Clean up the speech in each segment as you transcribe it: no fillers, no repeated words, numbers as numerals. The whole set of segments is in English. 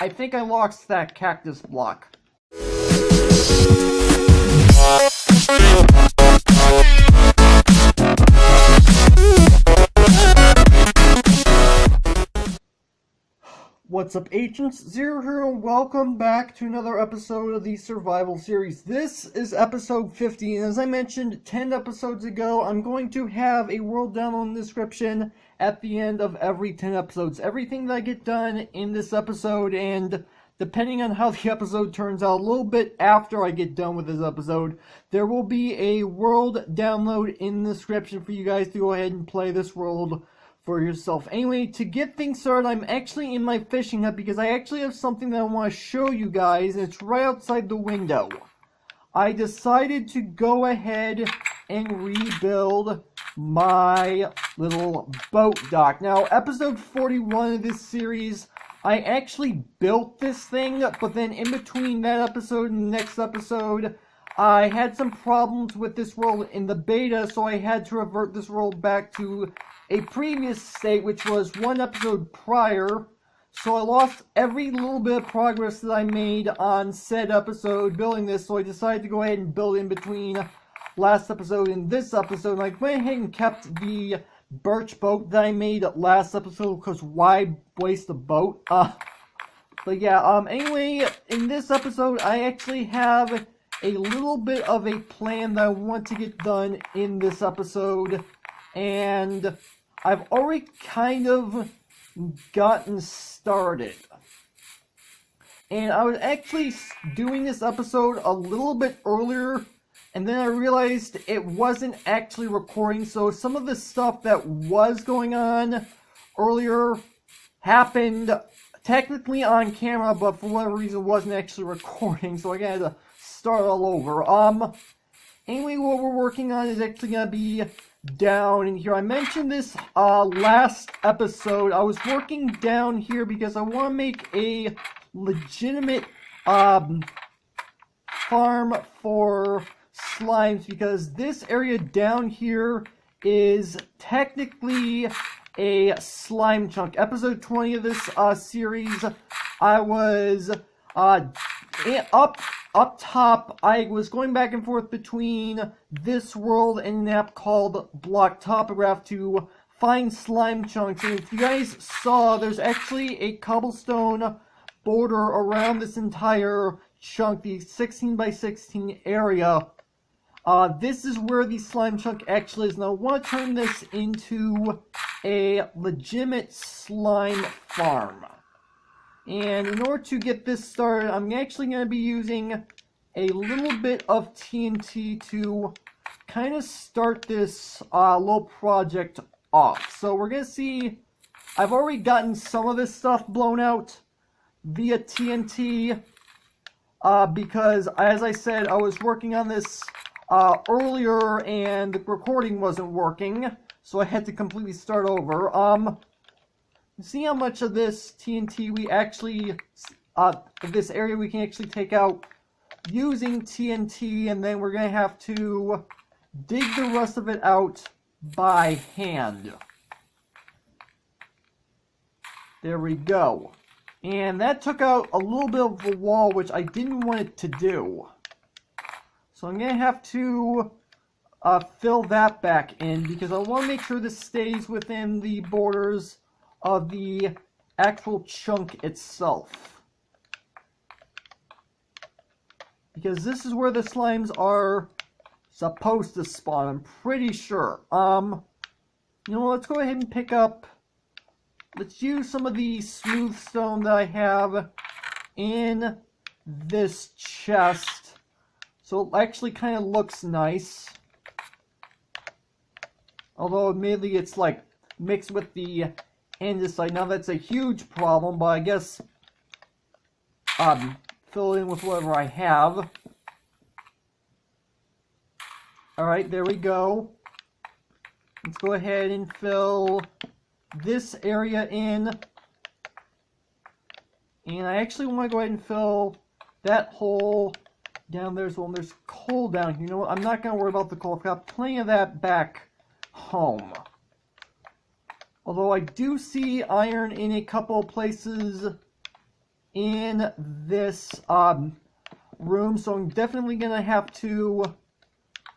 I think I lost that cactus block. What's up, Agents? Zero here, and welcome back to another episode of the Survival Series. This is episode 50, and as I mentioned 10 episodes ago, I'm going to have a world download description at the end of every 10 episodes. Everything that I get done in this episode, and depending on how the episode turns out, a little bit after I get done with this episode, there will be a world download in the description for you guys to go ahead and play this world for yourself. Anyway, to get things started, I'm actually in my fishing hut because I actually have something that I want to show you guys, and it's right outside the window. I decided to go ahead and rebuild my little boat dock. Now, episode 41 of this series, I actually built this thing, but then in between that episode and the next episode, I had some problems with this world in the beta, so I had to revert this world back to a previous state, which was one episode prior. So I lost every little bit of progress that I made on said episode building this, so I decided to go ahead and build in between last episode and this episode. And I went ahead and kept the birch boat that I made last episode, because why waste a boat? But yeah, anyway, in this episode, I actually have a little bit of a plan that I want to get done in this episode, and I've already kind of gotten started. And I was actually doing this episode a little bit earlier, and then I realized it wasn't actually recording, so some of the stuff that was going on earlier happened technically on camera, but for whatever reason wasn't actually recording, so I had to start all over. Anyway, what we're working on is actually going to be down in here. I mentioned this last episode. I was working down here because I want to make a legitimate farm for slimes, because this area down here is technically a slime chunk. Episode 20 of this series, I was up top. I was going back and forth between this world and an app called Block Topograph to find slime chunks. And if you guys saw, there's actually a cobblestone border around this entire chunk, the 16 by 16 area. This is where the slime chunk actually is. Now I want to turn this into a legitimate slime farm. And in order to get this started, I'm actually going to be using a little bit of TNT to kind of start this little project off. So we're going to see, I've already gotten some of this stuff blown out via TNT because, as I said, I was working on this earlier and the recording wasn't working, so I had to completely start over. See how much of this TNT we actually, this area we can actually take out using TNT, and then we're going to have to dig the rest of it out by hand. There we go. And that took out a little bit of the wall, which I didn't want it to do. So I'm going to have to fill that back in, because I want to make sure this stays within the borders of the actual chunk itself, because this is where the slimes are supposed to spawn, I'm pretty sure. You know, let's go ahead and pick up, let's use some of the smooth stone that I have in this chest, so it actually kind of looks nice, although admittedly it's like mixed with the andesite. Now that's a huge problem, but I guess fill it in with whatever I have. Alright, there we go. Let's go ahead and fill this area in. And I actually want to go ahead and fill that hole down there as well. And there's coal down here. You know what? I'm not going to worry about the coal. I've got plenty of that back home. Although I do see iron in a couple of places in this room, so I'm definitely gonna have to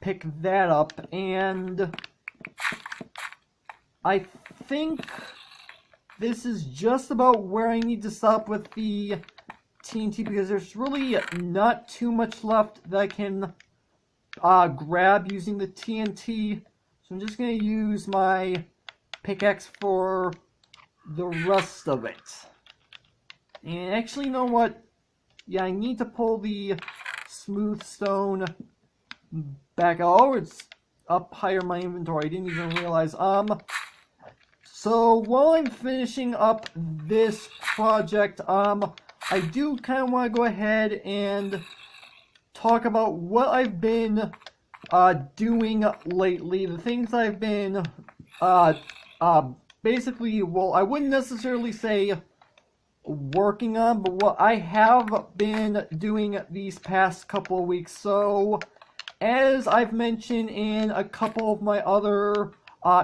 pick that up. And I think this is just about where I need to stop with the TNT, because there's really not too much left that I can grab using the TNT. So I'm just going to use my pickaxe for the rest of it. And actually, you know what? Yeah, I need to pull the smooth stone back. Oh, it's up higher in my inventory. I didn't even realize. So while I'm finishing up this project, I do kind of want to go ahead and talk about what I've been doing lately. The things I've been basically, well, I wouldn't necessarily say working on, but what I have been doing these past couple of weeks. So, as I've mentioned in a couple of my other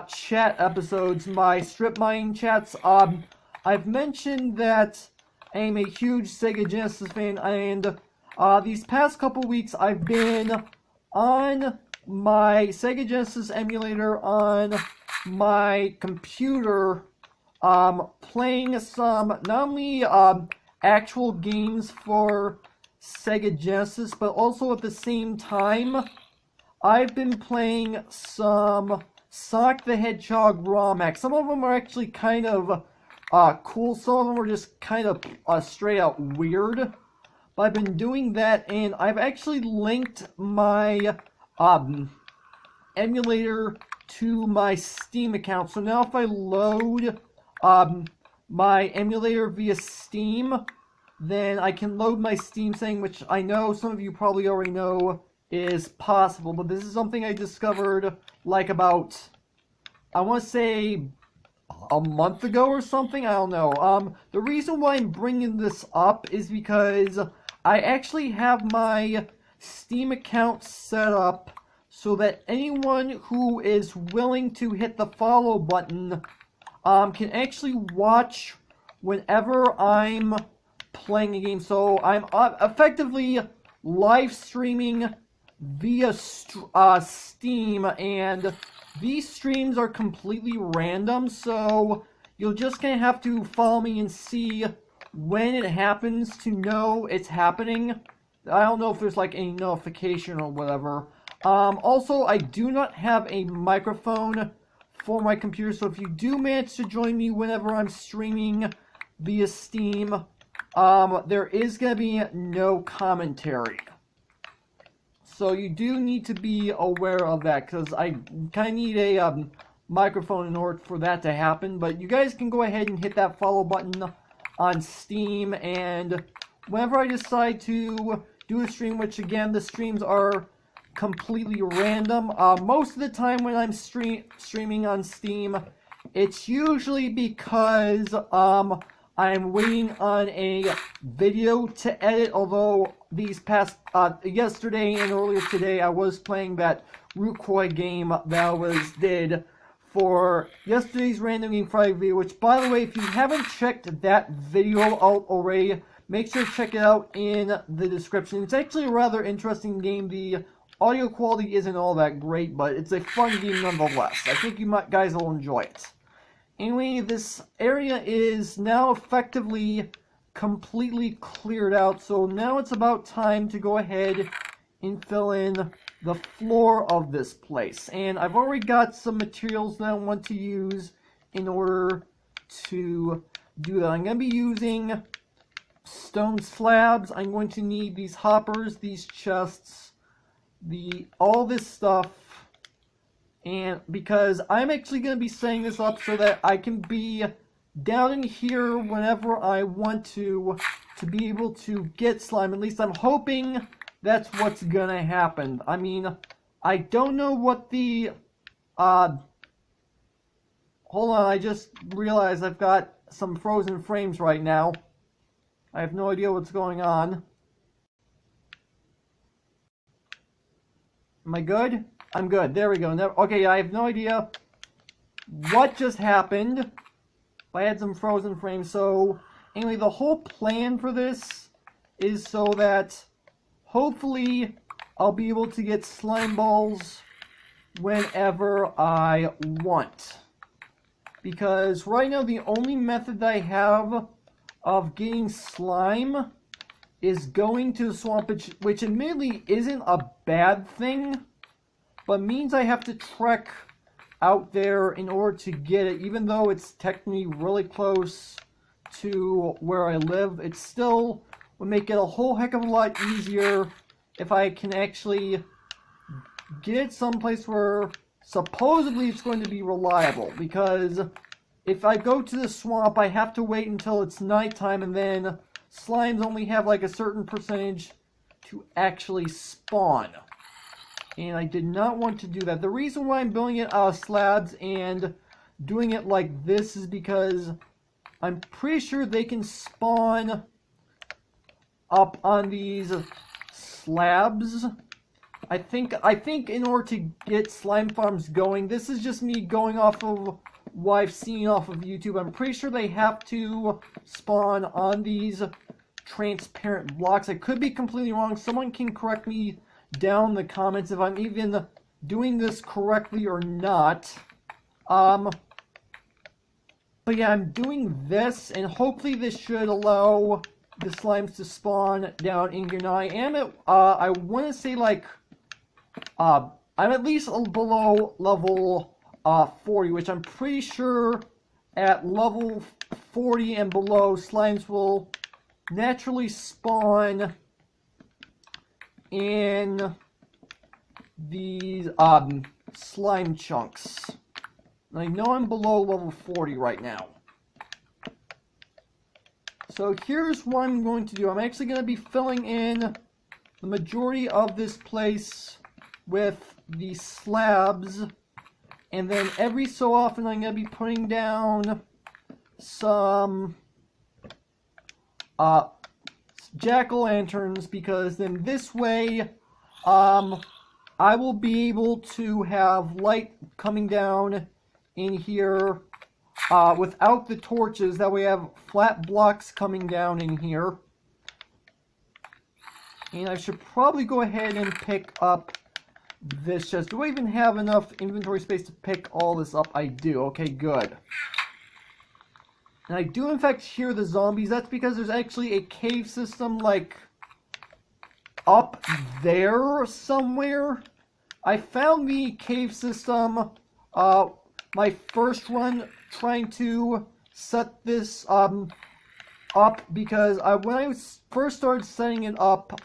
chat episodes, my strip mining chats, I've mentioned that I'm a huge Sega Genesis fan, and these past couple weeks I've been on my Sega Genesis emulator on my computer, playing some not only actual games for Sega Genesis, but also at the same time I've been playing some Sonic the Hedgehog ROM hacks. Some of them are actually kind of cool, some of them are just kind of straight out weird. But I've been doing that, and I've actually linked my emulator to my Steam account. So now if I load my emulator via Steam, then I can load my Steam thing, which I know some of you probably already know is possible, but this is something I discovered like about, I want to say, a month ago or something. I don't know. The reason why I'm bringing this up is because I actually have my Steam account set up so that anyone who is willing to hit the follow button can actually watch whenever I'm playing a game. So I'm effectively live streaming via Steam, and these streams are completely random, so you're just gonna have to follow me and see when it happens to know it's happening. I don't know if there's like any notification or whatever. Also, I do not have a microphone for my computer, so if you do manage to join me whenever I'm streaming via Steam, there is gonna be no commentary. So you do need to be aware of that, because I kind of need a microphone in order for that to happen. But you guys can go ahead and hit that follow button on Steam, and whenever I decide to do a stream, which again, the streams are completely random, most of the time when I'm streaming on Steam, it's usually because I'm waiting on a video to edit, although these past, yesterday and earlier today, I was playing that Rukoi game that I did for yesterday's Random Game Friday video, which, by the way, if you haven't checked that video out already, make sure to check it out in the description. It's actually a rather interesting game. The audio quality isn't all that great, but it's a fun game nonetheless. I think you guys will enjoy it. Anyway, this area is now effectively completely cleared out, so now it's about time to go ahead and fill in the floor of this place. And I've already got some materials that I want to use in order to do that. I'm going to be using stone slabs. I'm going to need these hoppers, these chests, all this stuff. And because I'm actually going to be setting this up so that I can be down in here whenever I want to be able to get slime. At least I'm hoping that's what's going to happen. I mean, I don't know what the, hold on, I just realized I've got some frozen frames right now. I have no idea what's going on. Am I good? I'm good. There we go. Okay, I have no idea what just happened. I had some frozen frames. So, Anyway, the whole plan for this is so that hopefully I'll be able to get slime balls whenever I want. Because right now the only method that I have of getting slime is going to the swamp, which admittedly isn't a bad thing, but means I have to trek out there in order to get it. Even though it's technically really close to where I live, it still would make it a whole heck of a lot easier if I can actually get it someplace where supposedly it's going to be reliable. Because if I go to the swamp, I have to wait until it's nighttime, and then slimes only have like a certain percentage to actually spawn. And I did not want to do that. The reason why I'm building it out of slabs and doing it like this is because I'm pretty sure they can spawn up on these slabs. I think in order to get slime farms going, this is just me going off of what I've seen off of YouTube. I'm pretty sure they have to spawn on these transparent blocks. I could be completely wrong. Someone can correct me down in the comments if I'm even doing this correctly or not. But yeah, I'm doing this, and hopefully this should allow the slimes to spawn down in here. Now I am at, I want to say like, I'm at least below level 40, which I'm pretty sure at level 40 and below, slimes will naturally spawn in these slime chunks. I know I'm below level 40 right now. So here's what I'm going to do. I'm actually going to be filling in the majority of this place with the slabs, and then every so often I'm going to be putting down some jack-o'-lanterns, because then this way I will be able to have light coming down in here without the torches. That way I have flat blocks coming down in here. And I should probably go ahead and pick up this chest. Do I even have enough inventory space to pick all this up? I do. Okay, good. And I do in fact hear the zombies. That's because there's actually a cave system like up there somewhere. I found the cave system my first run trying to set this up, because when I first started setting it up,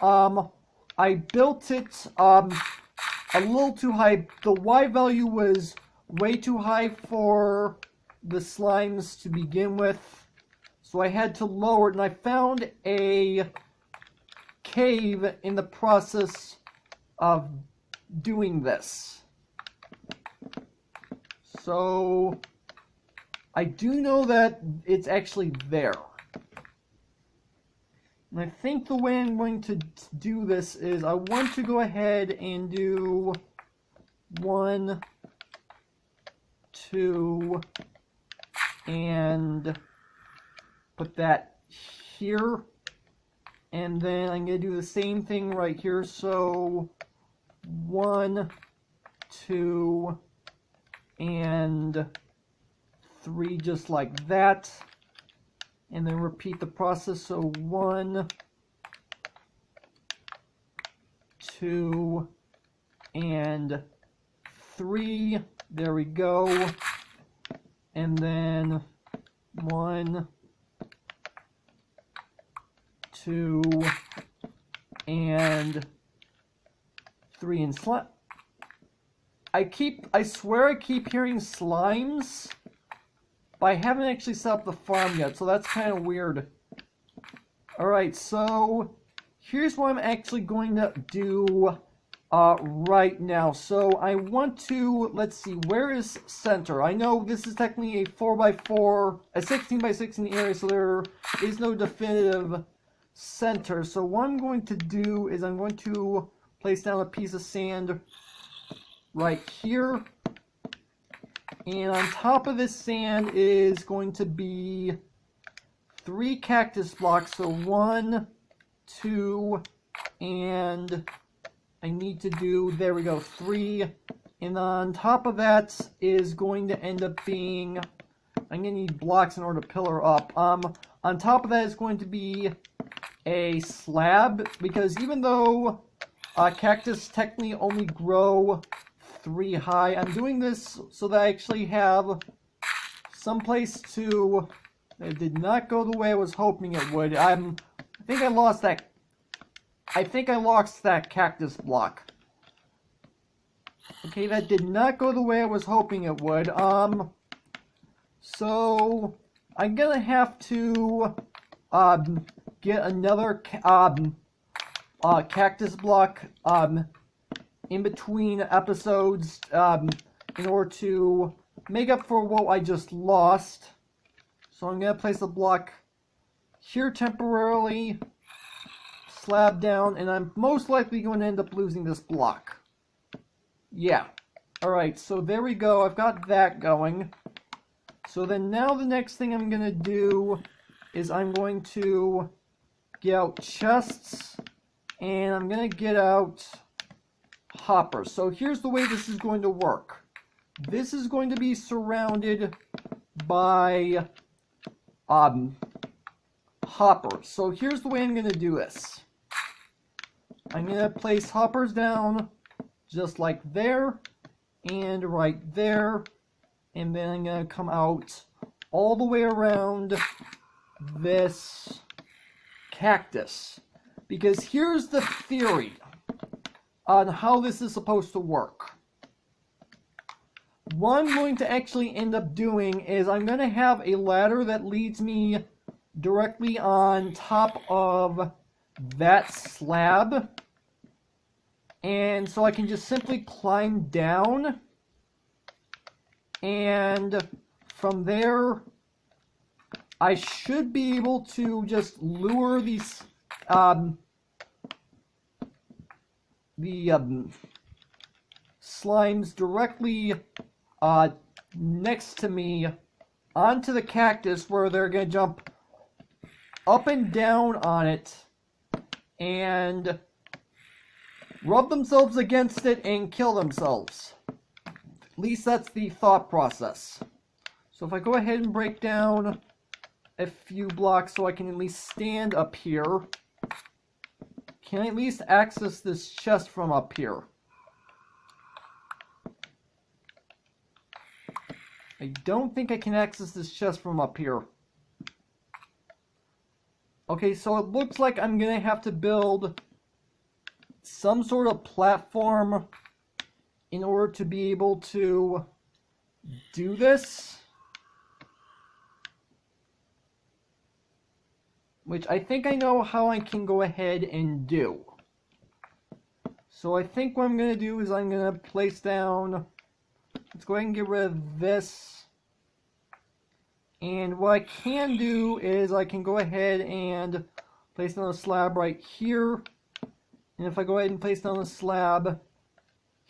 I built it a little too high. The Y value was way too high for the slimes to begin with, so I had to lower it, and I found a cave in the process of doing this. So I do know that it's actually there. And I think the way I'm going to do this is I want to go ahead and do 1, 2, and put that here. And then I'm going to do the same thing right here. So 1, 2, and 3, just like that. And then repeat the process. So 1, 2, and 3. There we go. And then 1, 2, and 3, and slime. I swear I keep hearing slimes, but I haven't actually set up the farm yet, so that's kind of weird. Alright, so here's what I'm actually going to do right now. So I want to, let's see, where is center? I know this is technically a 4x4, a 16x16 area, so there is no definitive center. So what I'm going to do is I'm going to place down a piece of sand right here, and on top of this sand is going to be 3 cactus blocks. So 1, 2, and I need to do, there we go, 3. And on top of that is going to end up being, I'm going to need blocks in order to pillar up. On top of that is going to be a slab, because even though cactus technically only grow 3 high, I'm doing this so that I actually have some place to, it did not go the way I was hoping it would. I think I lost that cactus block. Okay, that did not go the way I was hoping it would. So I'm gonna have to get another cactus block in between episodes in order to make up for what I just lost. So I'm gonna place a block here temporarily, slab down, and I'm most likely going to end up losing this block. Yeah. Alright, so there we go. I've got that going. So then now the next thing I'm going to do is I'm going to get out chests, and I'm going to get out hoppers. So here's the way this is going to work. This is going to be surrounded by hoppers. So here's the way I'm going to do this. I'm going to place hoppers down just like there, and right there, and then I'm going to come out all the way around this cactus. Because here's the theory on how this is supposed to work. What I'm going to actually end up doing is I'm going to have a ladder that leads me directly on top of that slab. And so I can just simply climb down, and from there I should be able to just lure these slimes directly next to me onto the cactus, where they're going to jump up and down on it and rub themselves against it and kill themselves. At least that's the thought process. So if I go ahead and break down a few blocks so I can at least stand up here, can I at least access this chest from up here? I don't think I can access this chest from up here. Okay, so it looks like I'm gonna have to build some sort of platform in order to be able to do this, which I think I know how I can go ahead and do. So I think what I'm going to do is I'm going to place down, let's go ahead and get rid of this, and what I can do is I can go ahead and place down a slab right here. And if I go ahead and place down a slab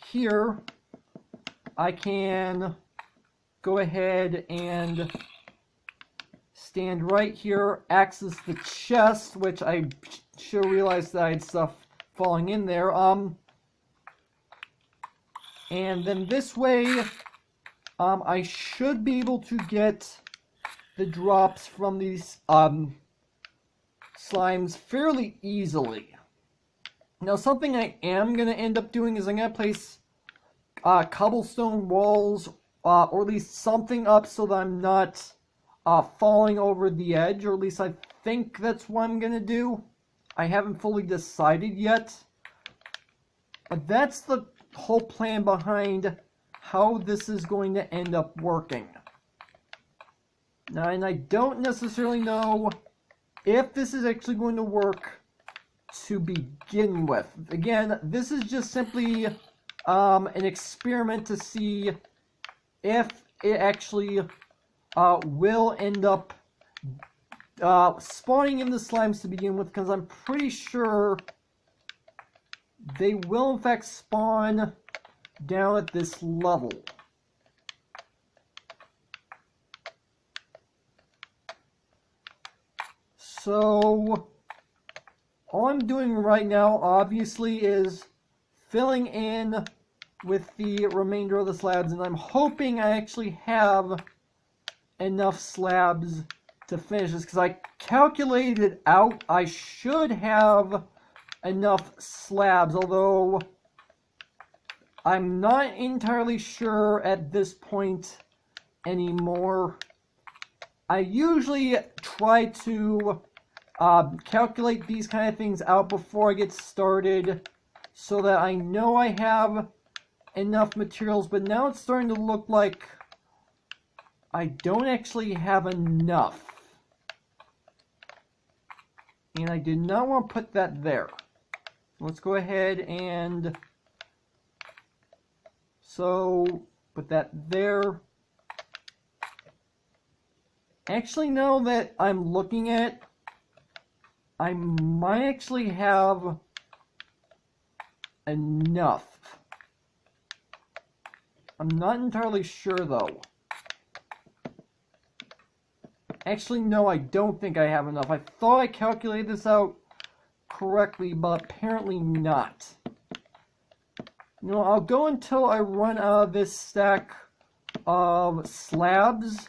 here, I can go ahead and stand right here, access the chest, which I should realize that I had stuff falling in there. And then this way, I should be able to get the drops from these slimes fairly easily. Now, something I am going to end up doing is I'm going to place cobblestone walls, or at least something up so that I'm not falling over the edge, or at least I think that's what I'm going to do. I haven't fully decided yet. But that's the whole plan behind how this is going to end up working. Now, and I don't necessarily know if this is actually going to work to begin with. Again, this is just simply an experiment to see if it actually will end up spawning in the slimes to begin with, because I'm pretty sure they will in fact spawn down at this level. So all I'm doing right now, obviously, is filling in with the remainder of the slabs, and I'm hoping I actually have enough slabs to finish this, because I calculated out I should have enough slabs, although I'm not entirely sure at this point anymore. I usually try to calculate these kind of things out before I get started so that I know I have enough materials, but now it's starting to look like I don't actually have enough. And I did not want to put that there. Let's go ahead and put that there. Actually, now that I'm looking at it, I might actually have enough. I'm not entirely sure though. Actually, no, I don't think I have enough. I thought I calculated this out correctly, but apparently not. You know, I'll go until I run out of this stack of slabs,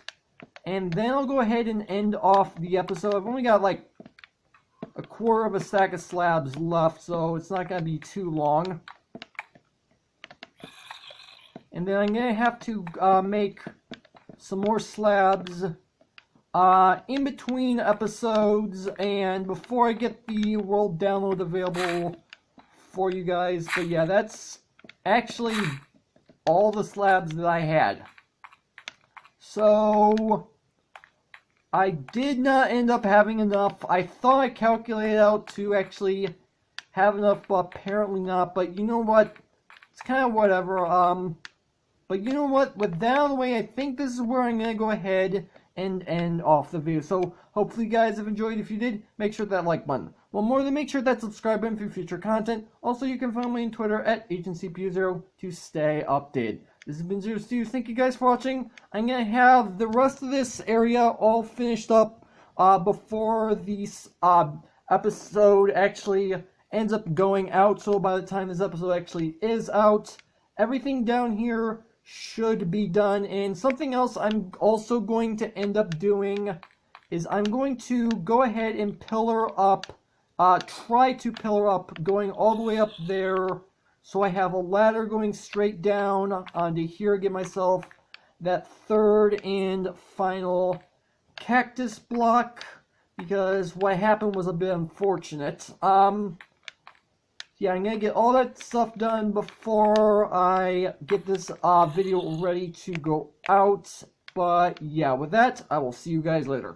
and then I'll go ahead and end off the episode. I've only got like a quarter of a stack of slabs left, so it's not going to be too long. And then I'm going to have to make some more slabs in between episodes and before I get the world download available for you guys. But yeah, that's actually all the slabs that I had. So I did not end up having enough. I thought I calculated out to actually have enough, but apparently not. But you know what? It's kind of whatever. But you know what? With that out of the way, I think this is where I'm going to go ahead and end off the video. So hopefully you guys have enjoyed. If you did, make sure that like button. Well, more than make sure that subscribe button for future content. Also, you can find me on Twitter at AgentCPU0 to stay updated. This has been Zero Stew. Thank you guys for watching. I'm going to have the rest of this area all finished up before this episode actually ends up going out. So by the time this episode actually is out, everything down here should be done. And something else I'm also going to end up doing is I'm going to go ahead and pillar up, try to pillar up going all the way up there, so I have a ladder going straight down onto here, get myself that third and final cactus block, because what happened was a bit unfortunate. Yeah, I'm going to get all that stuff done before I get this video ready to go out. But yeah, with that, I will see you guys later.